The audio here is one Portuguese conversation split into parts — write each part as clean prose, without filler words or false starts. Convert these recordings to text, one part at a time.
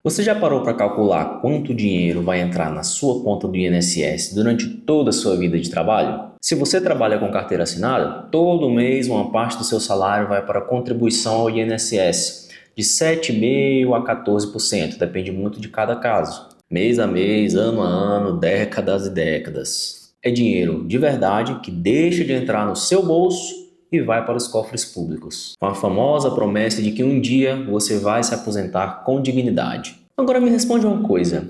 Você já parou para calcular quanto dinheiro vai entrar na sua conta do INSS durante toda a sua vida de trabalho? Se você trabalha com carteira assinada, todo mês uma parte do seu salário vai para a contribuição ao INSS, de 7,5% a 14%, depende muito de cada caso. Mês a mês, ano a ano, décadas e décadas. É dinheiro de verdade que deixa de entrar no seu bolso e vai para os cofres públicos, com a famosa promessa de que um dia você vai se aposentar com dignidade. Agora me responde uma coisa: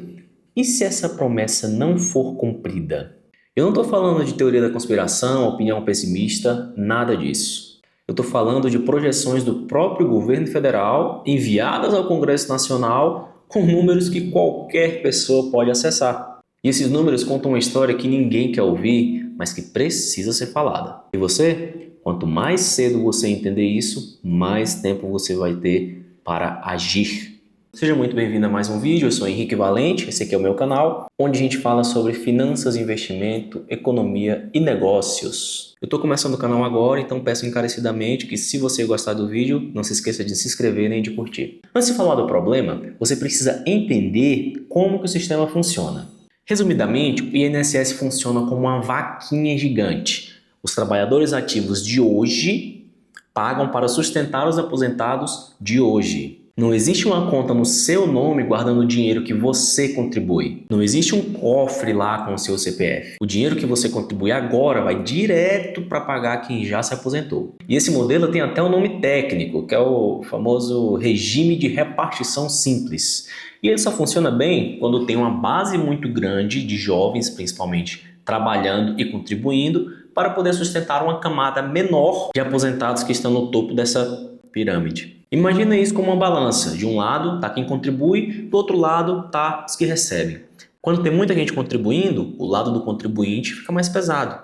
e se essa promessa não for cumprida? Eu não estou falando de teoria da conspiração, opinião pessimista, nada disso. Eu estou falando de projeções do próprio governo federal enviadas ao Congresso Nacional com números que qualquer pessoa pode acessar. E esses números contam uma história que ninguém quer ouvir, mas que precisa ser falada. E você? Quanto mais cedo você entender isso, mais tempo você vai ter para agir. Seja muito bem-vindo a mais um vídeo, eu sou Henrique Valente, esse aqui é o meu canal, onde a gente fala sobre finanças, investimento, economia e negócios. Eu estou começando o canal agora, então peço encarecidamente que se você gostar do vídeo, não se esqueça de se inscrever nem de curtir. Antes de falar do problema, você precisa entender como que o sistema funciona. Resumidamente, o INSS funciona como uma vaquinha gigante. Os trabalhadores ativos de hoje pagam para sustentar os aposentados de hoje. Não existe uma conta no seu nome guardando o dinheiro que você contribui. Não existe um cofre lá com o seu CPF. O dinheiro que você contribui agora vai direto para pagar quem já se aposentou. E esse modelo tem até um nome técnico, que é o famoso regime de repartição simples. E ele só funciona bem quando tem uma base muito grande de jovens, principalmente, trabalhando e contribuindo para poder sustentar uma camada menor de aposentados que estão no topo dessa pirâmide. Imagina isso como uma balança. De um lado está quem contribui, do outro lado está os que recebem. Quando tem muita gente contribuindo, o lado do contribuinte fica mais pesado.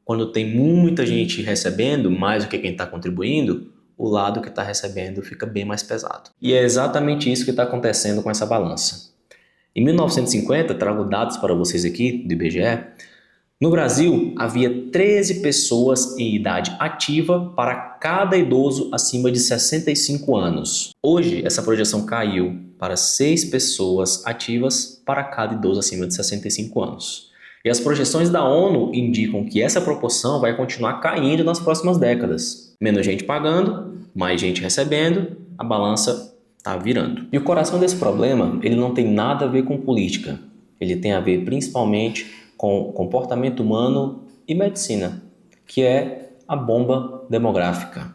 Quando tem muita gente recebendo mais do que quem está contribuindo, o lado que está recebendo fica bem mais pesado. E é exatamente isso que está acontecendo com essa balança. Em 1950, trago dados para vocês aqui do IBGE, no Brasil, havia 13 pessoas em idade ativa para cada idoso acima de 65 anos. Hoje, essa projeção caiu para 6 pessoas ativas para cada idoso acima de 65 anos. E as projeções da ONU indicam que essa proporção vai continuar caindo nas próximas décadas. Menos gente pagando, mais gente recebendo, a balança está virando. E o coração desse problema, ele não tem nada a ver com política. Ele tem a ver principalmente com comportamento humano e medicina, que é a bomba demográfica.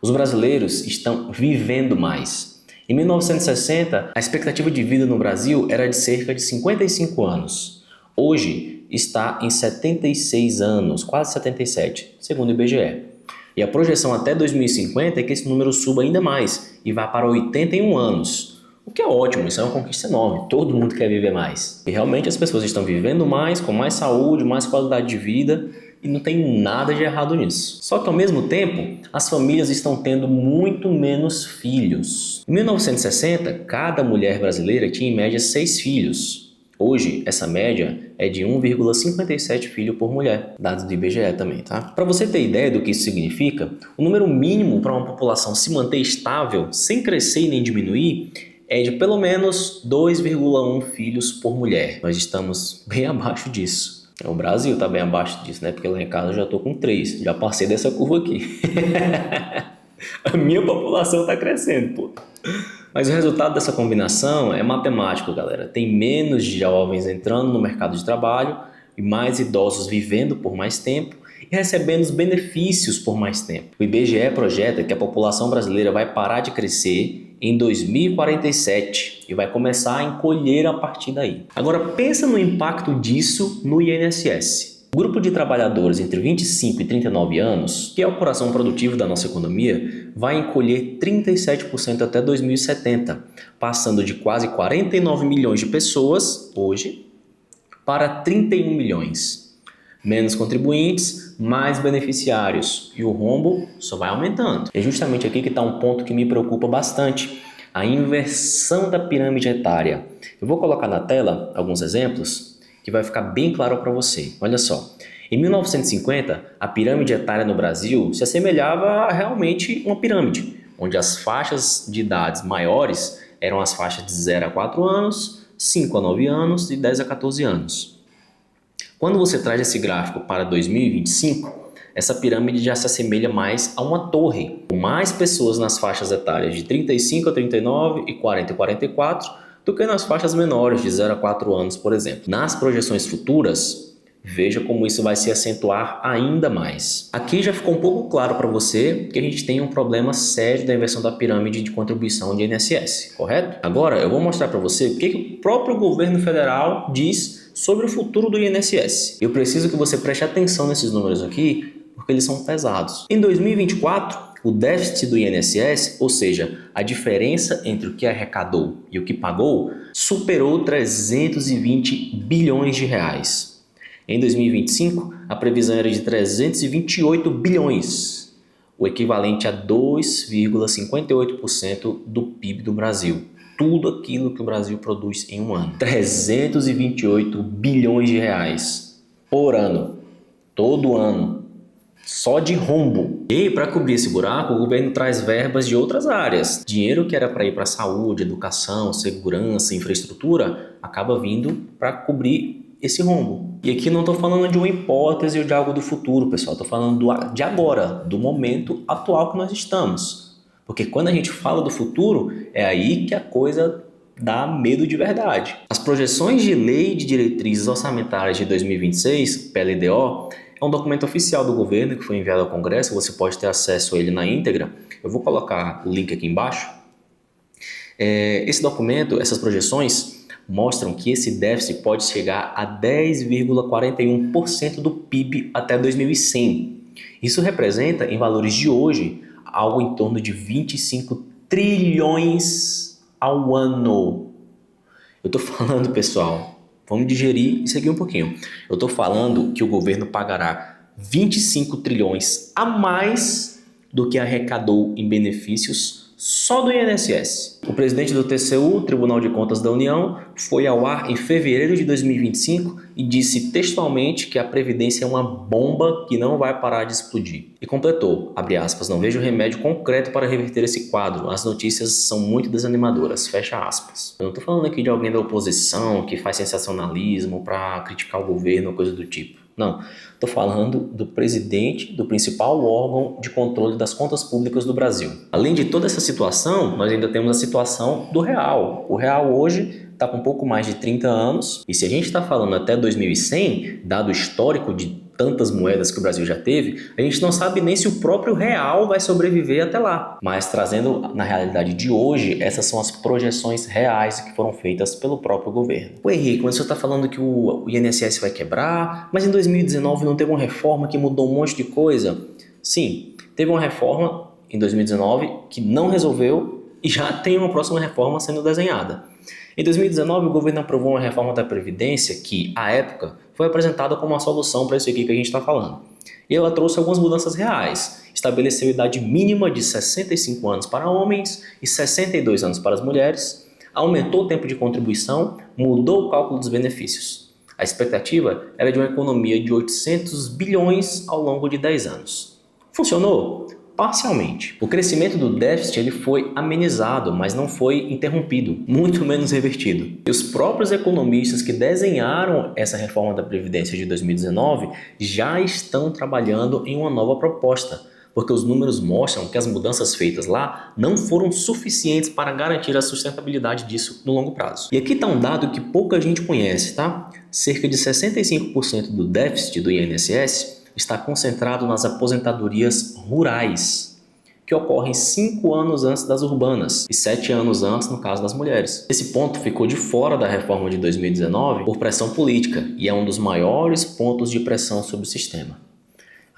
Os brasileiros estão vivendo mais. Em 1960, a expectativa de vida no Brasil era de cerca de 55 anos. Hoje está em 76 anos, quase 77, segundo o IBGE. E a projeção até 2050 é que esse número suba ainda mais e vá para 81 anos. O que é ótimo, isso é uma conquista enorme, todo mundo quer viver mais. E realmente as pessoas estão vivendo mais, com mais saúde, mais qualidade de vida, e não tem nada de errado nisso. Só que ao mesmo tempo, as famílias estão tendo muito menos filhos. Em 1960, cada mulher brasileira tinha em média 6 filhos. Hoje, essa média é de 1,57 filho por mulher, dados do IBGE também, tá? Para você ter ideia do que isso significa, o número mínimo para uma população se manter estável, sem crescer e nem diminuir, é de pelo menos 2,1 filhos por mulher. Nós estamos bem abaixo disso. O Brasil está bem abaixo disso, né? Porque lá em casa eu já estou com 3. Já passei dessa curva aqui. A minha população está crescendo, pô. Mas o resultado dessa combinação é matemático, galera. Tem menos jovens entrando no mercado de trabalho e mais idosos vivendo por mais tempo e recebendo os benefícios por mais tempo. O IBGE projeta que a população brasileira vai parar de crescer em 2047 e vai começar a encolher a partir daí. Agora pensa no impacto disso no INSS. O grupo de trabalhadores entre 25 e 39 anos, que é o coração produtivo da nossa economia, vai encolher 37% até 2070, passando de quase 49 milhões de pessoas hoje para 31 milhões. Menos contribuintes, mais beneficiários. E o rombo só vai aumentando. É justamente aqui que está um ponto que me preocupa bastante. A inversão da pirâmide etária. Eu vou colocar na tela alguns exemplos que vai ficar bem claro para você. Olha só. Em 1950, a pirâmide etária no Brasil se assemelhava a realmente uma pirâmide, onde as faixas de idades maiores eram as faixas de 0 a 4 anos, 5 a 9 anos e 10 a 14 anos. Quando você traz esse gráfico para 2025, essa pirâmide já se assemelha mais a uma torre, com mais pessoas nas faixas etárias de 35 a 39 e 40 a 44 do que nas faixas menores de 0 a 4 anos, por exemplo. Nas projeções futuras, veja como isso vai se acentuar ainda mais. Aqui já ficou um pouco claro para você que a gente tem um problema sério da inversão da pirâmide de contribuição de INSS, correto? Agora eu vou mostrar para você o que o próprio governo federal diz sobre o futuro do INSS. Eu preciso que você preste atenção nesses números aqui, porque eles são pesados. Em 2024, o déficit do INSS, ou seja, a diferença entre o que arrecadou e o que pagou, superou 320 bilhões de reais. Em 2025, a previsão era de 328 bilhões, o equivalente a 2,58% do PIB do Brasil. Tudo aquilo que o Brasil produz em um ano. 328 bilhões de reais por ano, todo ano. Só de rombo. E para cobrir esse buraco, o governo traz verbas de outras áreas. Dinheiro que era para ir para saúde, educação, segurança, infraestrutura, acaba vindo para cobrir esse rombo. E aqui não estou falando de uma hipótese ou de algo do futuro, pessoal. Estou falando de agora, do momento atual que nós estamos. Porque quando a gente fala do futuro, é aí que a coisa dá medo de verdade. As projeções de Lei de Diretrizes Orçamentárias de 2026, PLDO, é um documento oficial do governo que foi enviado ao Congresso, você pode ter acesso a ele na íntegra. Eu vou colocar o link aqui embaixo. Esse documento, essas projeções, mostram que esse déficit pode chegar a 10,41% do PIB até 2100. Isso representa, em valores de hoje, algo em torno de 25 trilhões ao ano. Eu estou falando, pessoal, vamos digerir isso aqui um pouquinho. Eu estou falando que o governo pagará 25 trilhões a mais do que arrecadou em benefícios só do INSS. O presidente do TCU, Tribunal de Contas da União, foi ao ar em fevereiro de 2025 e disse textualmente que a Previdência é uma bomba que não vai parar de explodir. E completou, abre aspas, não vejo remédio concreto para reverter esse quadro, as notícias são muito desanimadoras, fecha aspas. Eu não estou falando aqui de alguém da oposição que faz sensacionalismo para criticar o governo ou coisa do tipo. Não, estou falando do presidente do principal órgão de controle das contas públicas do Brasil. Além de toda essa situação, nós ainda temos a situação do real. O real hoje está com um pouco mais de 30 anos e se a gente está falando até 2100, dado o histórico de tantas moedas que o Brasil já teve, a gente não sabe nem se o próprio real vai sobreviver até lá. Mas trazendo na realidade de hoje, essas são as projeções reais que foram feitas pelo próprio governo. O Henrique, quando você está falando que o INSS vai quebrar, mas em 2019 não teve uma reforma que mudou um monte de coisa? Sim, teve uma reforma em 2019 que não resolveu e já tem uma próxima reforma sendo desenhada. Em 2019, o governo aprovou uma reforma da Previdência que, à época, foi apresentada como uma solução para isso aqui que a gente está falando. E ela trouxe algumas mudanças reais. Estabeleceu idade mínima de 65 anos para homens e 62 anos para as mulheres, aumentou o tempo de contribuição, mudou o cálculo dos benefícios. A expectativa era de uma economia de 800 bilhões ao longo de 10 anos. Funcionou? Parcialmente. O crescimento do déficit ele foi amenizado, mas não foi interrompido, muito menos revertido. E os próprios economistas que desenharam essa reforma da Previdência de 2019 já estão trabalhando em uma nova proposta, porque os números mostram que as mudanças feitas lá não foram suficientes para garantir a sustentabilidade disso no longo prazo. E aqui está um dado que pouca gente conhece, tá? Cerca de 65% do déficit do INSS está concentrado nas aposentadorias rurais, que ocorrem 5 anos antes das urbanas e 7 anos antes no caso das mulheres. Esse ponto ficou de fora da reforma de 2019 por pressão política e é um dos maiores pontos de pressão sobre o sistema.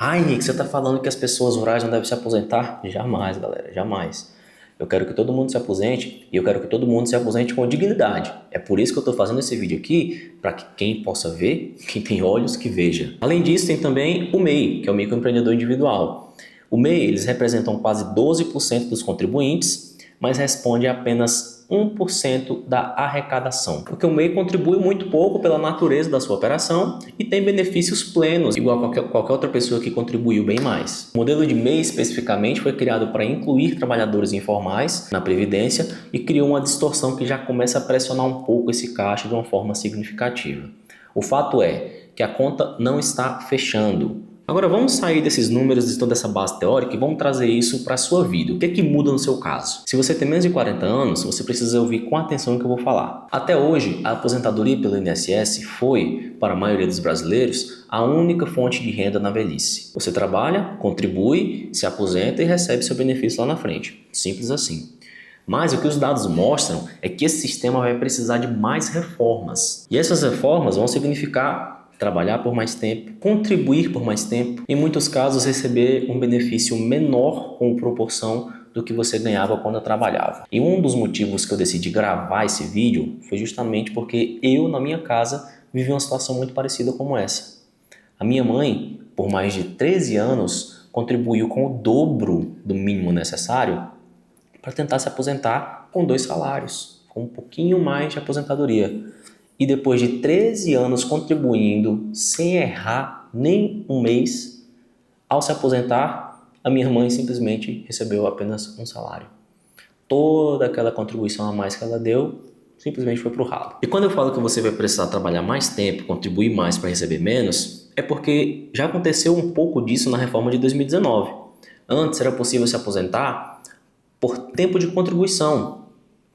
Henrique, você está falando que as pessoas rurais não devem se aposentar? Jamais, galera, jamais. Eu quero que todo mundo se aposente e eu quero que todo mundo se aposente com dignidade. É por isso que eu estou fazendo esse vídeo aqui, para que quem possa ver, quem tem olhos, que veja. Além disso, tem também o MEI, que é o microempreendedor individual. O MEI, eles representam quase 12% dos contribuintes, mas responde a apenas apenas 1% da arrecadação, porque o MEI contribui muito pouco pela natureza da sua operação e tem benefícios plenos, igual a qualquer outra pessoa que contribuiu bem mais. O modelo de MEI especificamente foi criado para incluir trabalhadores informais na Previdência e criou uma distorção que já começa a pressionar um pouco esse caixa de uma forma significativa. O fato é que a conta não está fechando. Agora vamos sair desses números, de toda essa base teórica e vamos trazer isso para a sua vida. O que é que muda no seu caso? Se você tem menos de 40 anos, você precisa ouvir com atenção o que eu vou falar. Até hoje, a aposentadoria pelo INSS foi, para a maioria dos brasileiros, a única fonte de renda na velhice. Você trabalha, contribui, se aposenta e recebe seu benefício lá na frente. Simples assim. Mas o que os dados mostram é que esse sistema vai precisar de mais reformas. E essas reformas vão significar trabalhar por mais tempo, contribuir por mais tempo, em muitos casos receber um benefício menor com proporção do que você ganhava quando trabalhava. E um dos motivos que eu decidi gravar esse vídeo foi justamente porque eu, na minha casa, vivi uma situação muito parecida como essa. A minha mãe, por mais de 13 anos, contribuiu com o dobro do mínimo necessário para tentar se aposentar com 2 salários, com um pouquinho mais de aposentadoria. E depois de 13 anos contribuindo sem errar nem um mês, ao se aposentar, a minha mãe simplesmente recebeu apenas um salário. Toda aquela contribuição a mais que ela deu simplesmente foi para o ralo. E quando eu falo que você vai precisar trabalhar mais tempo, contribuir mais para receber menos, é porque já aconteceu um pouco disso na reforma de 2019. Antes era possível se aposentar por tempo de contribuição,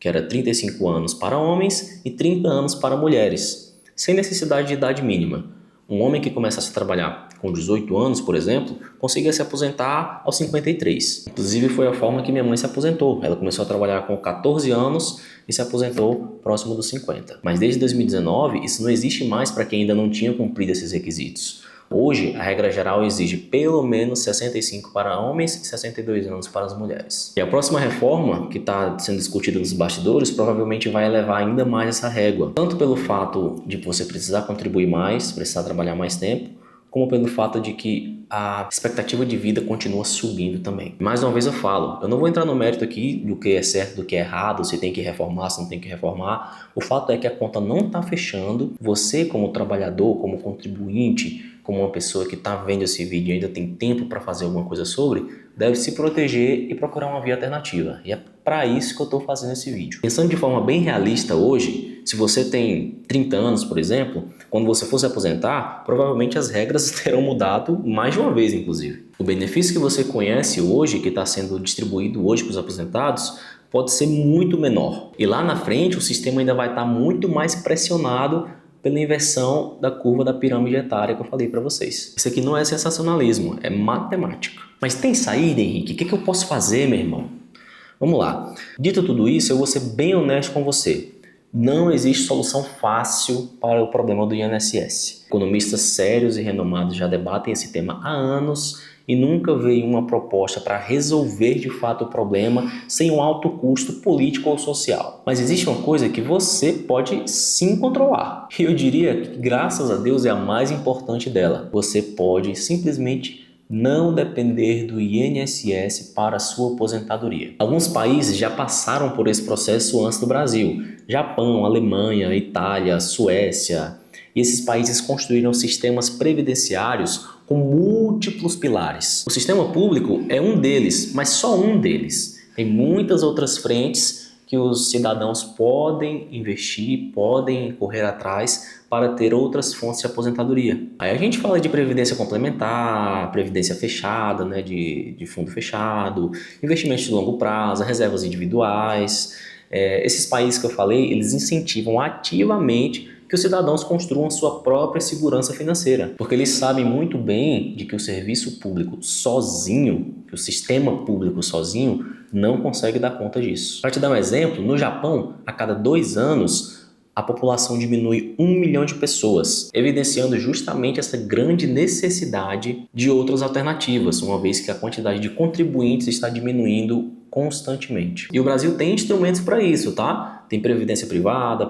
que era 35 anos para homens e 30 anos para mulheres, sem necessidade de idade mínima. Um homem que começasse a trabalhar com 18 anos, por exemplo, conseguia se aposentar aos 53. Inclusive foi a forma que minha mãe se aposentou. Ela começou a trabalhar com 14 anos e se aposentou próximo dos 50. Mas desde 2019, isso não existe mais para quem ainda não tinha cumprido esses requisitos. Hoje, a regra geral exige pelo menos 65 para homens e 62 anos para as mulheres. E a próxima reforma, que está sendo discutida nos bastidores, provavelmente vai elevar ainda mais essa régua. Tanto pelo fato de você precisar contribuir mais, precisar trabalhar mais tempo, como pelo fato de que a expectativa de vida continua subindo também. Mais uma vez eu falo, eu não vou entrar no mérito aqui do que é certo, do que é errado, se tem que reformar, se não tem que reformar. O fato é que a conta não está fechando. Você, como trabalhador, como contribuinte, como uma pessoa que está vendo esse vídeo e ainda tem tempo para fazer alguma coisa sobre, deve se proteger e procurar uma via alternativa. E é para isso que eu estou fazendo esse vídeo. Pensando de forma bem realista hoje, se você tem 30 anos, por exemplo, quando você for se aposentar, provavelmente as regras terão mudado mais de uma vez, inclusive. O benefício que você conhece hoje, que está sendo distribuído hoje para os aposentados, pode ser muito menor. E lá na frente, o sistema ainda vai estar muito mais pressionado pela inversão da curva da pirâmide etária que eu falei para vocês. Isso aqui não é sensacionalismo, é matemática. Mas tem saída, Henrique? O que eu posso fazer, meu irmão? Vamos lá. Dito tudo isso, eu vou ser bem honesto com você. Não existe solução fácil para o problema do INSS. Economistas sérios e renomados já debatem esse tema há anos e nunca veio uma proposta para resolver de fato o problema sem um alto custo político ou social. Mas existe uma coisa que você pode sim controlar. E eu diria que, graças a Deus, é a mais importante dela. Você pode simplesmente não depender do INSS para a sua aposentadoria. Alguns países já passaram por esse processo antes do Brasil. Japão, Alemanha, Itália, Suécia. E esses países construíram sistemas previdenciários com múltiplos pilares. O sistema público é um deles, mas só um deles. Tem muitas outras frentes que os cidadãos podem investir, podem correr atrás para ter outras fontes de aposentadoria. Aí a gente fala de previdência complementar, previdência fechada, né, de fundo fechado, investimentos de longo prazo, reservas individuais. Esses países que eu falei, eles incentivam ativamente que os cidadãos construam sua própria segurança financeira, porque eles sabem muito bem de que o serviço público sozinho, que o sistema público sozinho, não consegue dar conta disso. Para te dar um exemplo, no Japão, a cada 2 anos, a população diminui 1 milhão de pessoas, evidenciando justamente essa grande necessidade de outras alternativas, uma vez que a quantidade de contribuintes está diminuindo constantemente. E o Brasil tem instrumentos para isso, tá? Tem previdência privada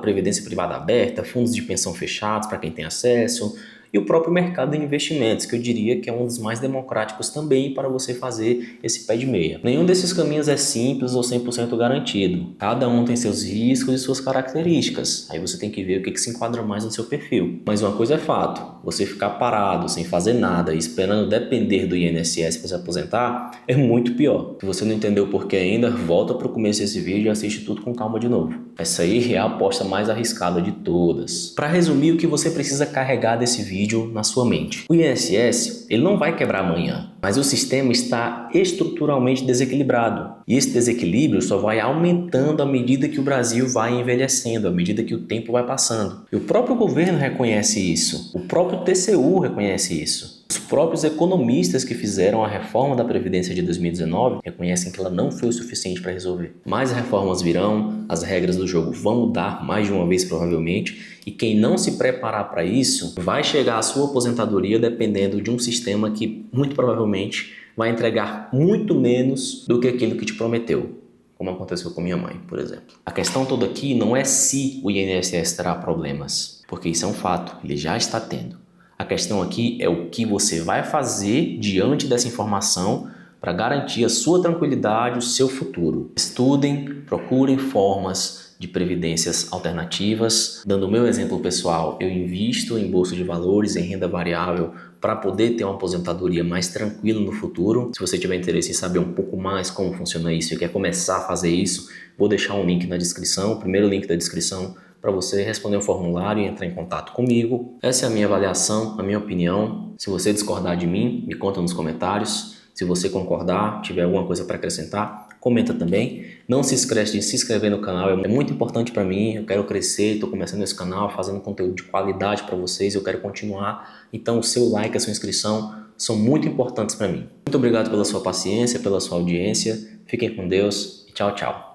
aberta, fundos de pensão fechados para quem tem acesso, e o próprio mercado de investimentos, que eu diria que é um dos mais democráticos também para você fazer esse pé de meia. Nenhum desses caminhos é simples ou 100% garantido. Cada um tem seus riscos e suas características. Aí você tem que ver o que se enquadra mais no seu perfil. Mas uma coisa é fato, você ficar parado, sem fazer nada e esperando depender do INSS para se aposentar é muito pior. Se você não entendeu o porquê ainda, volta para o começo desse vídeo e assiste tudo com calma de novo. Essa aí é a aposta mais arriscada de todas. Para resumir, o que você precisa carregar desse vídeo na sua mente. O INSS, ele não vai quebrar amanhã, mas o sistema está estruturalmente desequilibrado. E esse desequilíbrio só vai aumentando à medida que o Brasil vai envelhecendo, à medida que o tempo vai passando. E o próprio governo reconhece isso. O próprio TCU reconhece isso. Os próprios economistas que fizeram a reforma da Previdência de 2019 reconhecem que ela não foi o suficiente para resolver. Mais reformas virão, as regras do jogo vão mudar mais de uma vez provavelmente, e quem não se preparar para isso vai chegar à sua aposentadoria dependendo de um sistema que muito provavelmente vai entregar muito menos do que aquilo que te prometeu, como aconteceu com minha mãe, por exemplo. A questão toda aqui não é se o INSS terá problemas, porque isso é um fato, ele já está tendo. A questão aqui é o que você vai fazer diante dessa informação para garantir a sua tranquilidade, o seu futuro. Estudem, procurem formas de previdências alternativas. Dando o meu exemplo pessoal, eu invisto em bolsa de valores, em renda variável, para poder ter uma aposentadoria mais tranquila no futuro. Se você tiver interesse em saber um pouco mais como funciona isso e quer começar a fazer isso, vou deixar um link na descrição, o primeiro link da descrição, para você responder o formulário e entrar em contato comigo. Essa é a minha avaliação, a minha opinião. Se você discordar de mim, me conta nos comentários. Se você concordar, tiver alguma coisa para acrescentar, comenta também. Não se esquece de se inscrever no canal, é muito importante para mim. Eu quero crescer, estou começando esse canal, fazendo conteúdo de qualidade para vocês, eu quero continuar. Então o seu like, a sua inscrição são muito importantes para mim. Muito obrigado pela sua paciência, pela sua audiência. Fiquem com Deus e tchau, tchau.